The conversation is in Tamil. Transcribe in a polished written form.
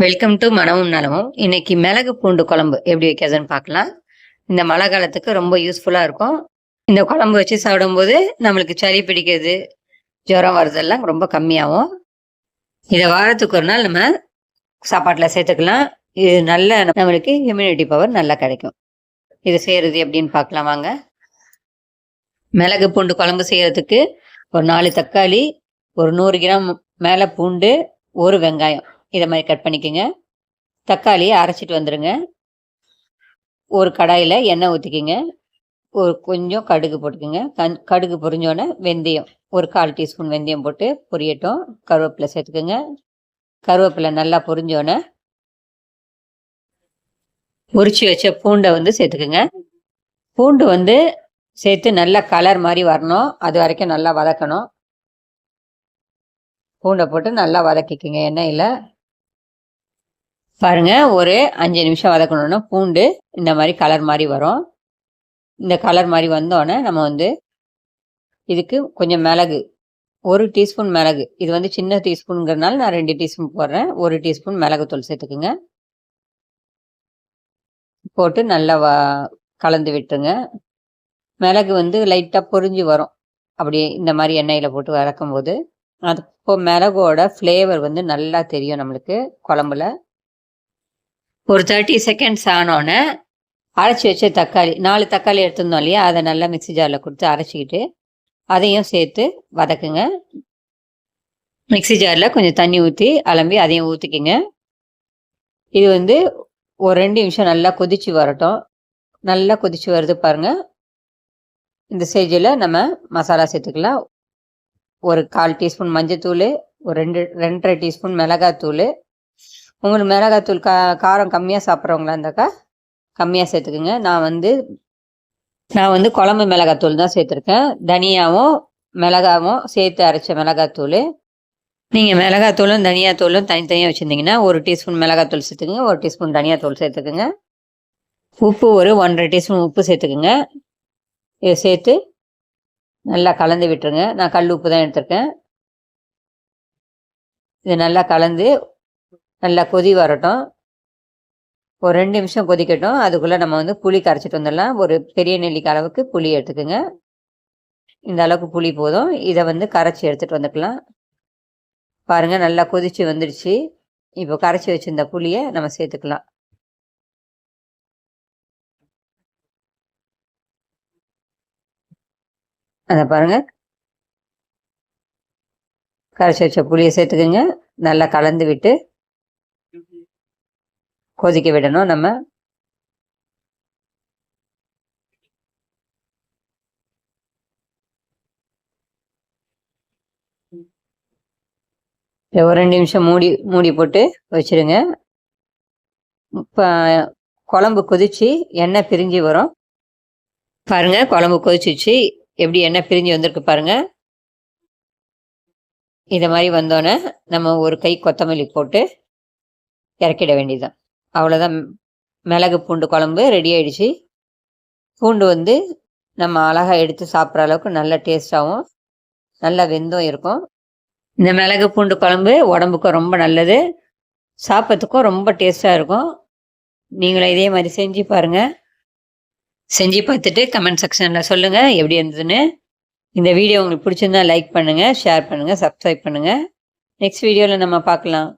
வெல்கம் டு மனமும் நலமும். இன்னைக்கு மிளகு பூண்டு குழம்பு எப்படி வைக்கிறதுன்னு பார்க்கலாம். இந்த மழை காலத்துக்கு ரொம்ப யூஸ்ஃபுல்லாக இருக்கும். இந்த குழம்பு வச்சு சாப்பிடும்போது நம்மளுக்கு சளி பிடிக்கிறது, ஜுரம் வருதெல்லாம் ரொம்ப கம்மியாகும். இதை வாரத்துக்கு ஒரு நாள் நம்ம சாப்பாட்டில் சேர்த்துக்கலாம். இது நல்ல நம்மளுக்கு இம்யூனிட்டி பவர் நல்லா கிடைக்கும். இது செய்கிறது எப்படின்னு பார்க்கலாம் வாங்க. மிளகு பூண்டு குழம்பு செய்கிறதுக்கு ஒரு 4 தக்காளி, ஒரு 100 கிராம் மேலே பூண்டு, ஒரு வெங்காயம் இதை மாதிரி கட் பண்ணிக்கோங்க. தக்காளியை அரைச்சிட்டு வந்துடுங்க. ஒரு கடாயில் எண்ணெய் ஊற்றிக்கிங்க. ஒரு கொஞ்சம் கடுகு போட்டுக்கோங்க. கடுகு பொரிஞ்சோன்னே வெந்தயம், ஒரு 1/4 டீஸ்பூன் வெந்தயம் போட்டு பொரியட்டும். கருவேப்பிலை சேர்த்துக்கோங்க. கருவேப்பிலை நல்லா பொரிஞ்சோன்னே உரிச்சு வச்ச பூண்டை சேர்த்துக்குங்க. பூண்டு சேர்த்து நல்லா கலர் மாதிரி வரணும். அது வரைக்கும் நல்லா வதக்கணும். பூண்டை போட்டு நல்லா வதக்கிக்குங்க எண்ணெயில். பாருங்க, ஒரு 5 நிமிஷம் வதக்கணும்னா பூண்டு இந்த மாதிரி கலர் மாதிரி வரும். இந்த கலர் மாதிரி வந்தோடனே நம்ம இதுக்கு கொஞ்சம் மிளகு, 1 டீஸ்பூன் மிளகு, இது சின்ன டீஸ்பூனுங்கிறதுனால நான் 2 டீஸ்பூன் போடுறேன். 1 டீஸ்பூன் மிளகுத்தூள் சேர்த்துக்குங்க. போட்டு நல்லா கலந்து விட்டுருங்க. மிளகு லைட்டாக பொரிஞ்சு வரும். அப்படியே இந்த மாதிரி எண்ணெயில் போட்டு வதக்கும்போது அது இப்போ மிளகோட ஃப்ளேவர் நல்லா தெரியும் நம்மளுக்கு குழம்புல. ஒரு 30 செகண்ட்ஸ் ஆனோடனே அரைச்சி வச்ச தக்காளி, 4 தக்காளி எடுத்துருந்தோம் இல்லையா, அதை நல்லா மிக்ஸி ஜாரில் கொடுத்து அரைச்சிக்கிட்டு அதையும் சேர்த்து வதக்குங்க. மிக்ஸி ஜாரில் கொஞ்சம் தண்ணி ஊற்றி அலம்பி அதையும் ஊற்றிக்கிங்க. இது ஒரு 2 நிமிஷம் நல்லா கொதிச்சு வரட்டும். நல்லா கொதிச்சு வருது பாருங்கள். இந்த ஸ்டேஜில் நம்ம மசாலா சேர்த்துக்கலாம். ஒரு 1/4 டீஸ்பூன் மஞ்சத்தூள், ஒரு 2.5 டீஸ்பூன் மிளகாத்தூள். உங்களுக்கு மிளகாத்தூள் காரம் கம்மியாக சாப்பிட்றவங்களா இருந்தாக்கா கம்மியாக சேர்த்துக்குங்க. நான் குழம்பு மிளகாத்தூள் தான் சேர்த்துருக்கேன். தனியாவும் மிளகாவும் சேர்த்து அரைச்ச மிளகாத்தூள். நீங்கள் மிளகாத்தூளும் தனியாத்தூளும் தனித்தனியாக வச்சுருந்தீங்கன்னா 1 டீஸ்பூன் மிளகாத்தூள் சேர்த்துக்குங்க, 1 டீஸ்பூன் தனியாத்தூள் சேர்த்துக்குங்க. உப்பு ஒரு 1.5 டீஸ்பூன் உப்பு சேர்த்துக்குங்க. இதை சேர்த்து நல்லா கலந்து விட்டுருங்க. நான் கல் உப்பு தான் எடுத்திருக்கேன். இது நல்லா கலந்து நல்லா கொதி வரட்டும். ஒரு 2 நிமிஷம் கொதிக்கட்டும். அதுக்குள்ளே நம்ம புளி கரைச்சிட்டு வந்துடலாம். ஒரு பெரிய நெல்லிக்காய் அளவுக்கு புளி எடுத்துக்கோங்க. இந்த அளவுக்கு புளி போதும். இதை கரைச்சி எடுத்துகிட்டு வந்துக்கலாம். பாருங்கள், நல்லா கொதிச்சு வந்துடுச்சு. இப்போ கரைச்சி வச்சுருந்த புளியை நம்ம சேர்த்துக்கலாம். அதை பாருங்கள், கரைச்சி வச்ச புளியை சேர்த்துக்கோங்க. நல்லா கலந்து விட்டு கொதிக்க விடணும். நம்ம ஒரு 2 நிமிஷம் மூடி போட்டு வச்சிருங்க. இப்போ குழம்பு கொதிச்சு எண்ணெய் பிரிஞ்சு வரும் பாருங்க. குழம்பு கொதிச்சிச்சு, எப்படி எண்ணெய் பிரிஞ்சு வந்திருக்கு பாருங்க. இதை மாதிரி வந்தோடனே நம்ம ஒரு கை கொத்தமல்லி போட்டு இறக்கிட வேண்டியதுதான். அவ்வளோதான், மிளகு பூண்டு குழம்பு ரெடி ஆகிடுச்சு. பூண்டு நம்ம அழகாக எடுத்து சாப்பிட்ற அளவுக்கு நல்ல டேஸ்ட்டாகவும் நல்லா வெந்தும் இருக்கும். இந்த மிளகு பூண்டு குழம்பு உடம்புக்கும் ரொம்ப நல்லது, சாப்பிட்றதுக்கும் ரொம்ப டேஸ்ட்டாக இருக்கும். நீங்களும் இதே மாதிரி செஞ்சு பாருங்கள். செஞ்சு பார்த்துட்டு கமெண்ட் செக்ஷனில் சொல்லுங்கள் எப்படி இருந்ததுன்னு. இந்த வீடியோ உங்களுக்கு பிடிச்சிருந்தா லைக் பண்ணுங்கள், ஷேர் பண்ணுங்கள், சப்ஸ்கிரைப் பண்ணுங்கள். நெக்ஸ்ட் வீடியோவில் நம்ம பார்க்கலாம்.